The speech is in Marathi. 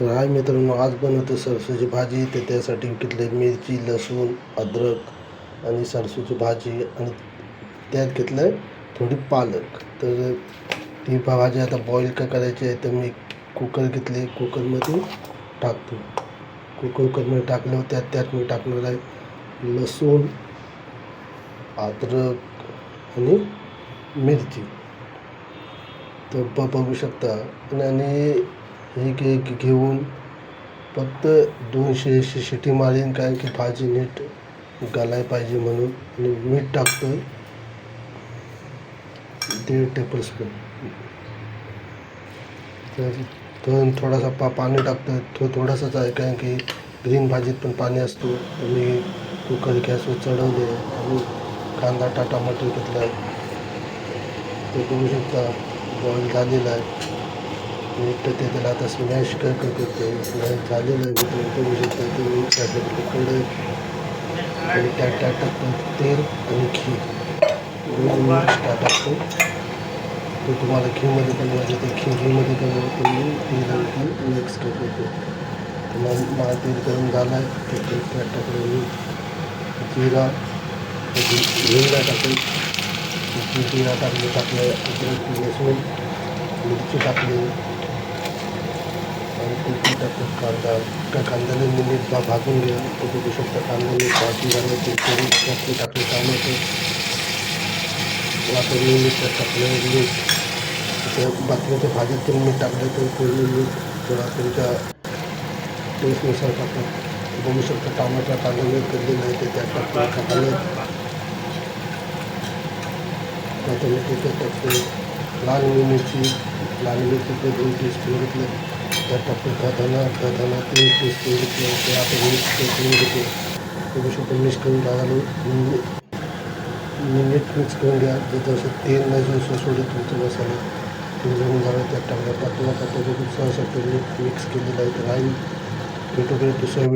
तर हाय मित्रांनो, आज बनवतो सरसोची भाजी. तर त्यासाठी घेतले मिरची, लसूण, अद्रक आणि सरसोची भाजी, आणि त्यात घेतलं थोडी पालक. तर ती भाजी आता बॉईल का करायची आहे, तर मी कुकर घेतले, कुकरमध्ये टाकतो. कुकरमध्ये टाकल्यावर त्यात मी टाकणार आहे लसूण, अद्रक आणि मिरची. तर बघू शकता. आणि हे घेऊन फक्त 200 शिटी मारीन, कारण की भाजी नीट घालायला पाहिजे म्हणून. आणि मीठ टाकतो 1.5 टेबलस्पून. तर थोडासा पाणी टाकतो, थोडासाच आहे, कारण की ग्रीन भाजीत पण पाणी असतो. मी कुकर गॅसवर चढवले आणि कांदा टमाटर घेतला आहे. ते बघू शकता बॉईल झालेला आहे. मीठ ते त्याला आता स्मॅश करते. स्मॅश झालेलं आहे मित्रांनो, बघू शकता. ते मिक्स कढई आणि त्यात टाकतो तेल आणि घी. मिक्स टाकतो. तो तुम्हाला घीमध्ये बनवायचं, ते घीमध्ये बनवून तुम्ही तेल आणि घी मिक्स करतो. मला तेल गरम झाला आहे, तर त्यात टाकलं मी जिरा, हिंगा टाकून जिरा टाकलं, अद्रक, लसूण, मिरची टाकली आणि कुठे टाकतो कांद्याने नीट भाजून घ्या. तो बघू शकता कांद्याने भाजी झालं, ते त्यातले टाकले टमाटर, वाटणी मीठ टाकलं, मीठ त्या बाकीच्या भाजीत पण मीठ टाकलं, तर पूर्ण मीठ थोडा तुमच्या टेस्टनुसार टाकलं. बघू शकता टमाटर कांदा मीठ केलेलं आहे, ते त्यात टाकलं. त्यात टाकतो लाल मिरची ते 2 टीस्पून घेतले. त्यात टाकतो धना 3 टीस्पून घेतले. ते आपण मिक्स करून घेतो. बघू शकतो मिक्स करून घालून नीट मिक्स करून घ्या. जसं तेल नाही सोडे तुमचं मसाला तेल जळून झालं, त्यात टाकलं. पातळ बघू सहसा मीठ मिक्स केलेलं आहे. तर राईस भेटू सोयाबीन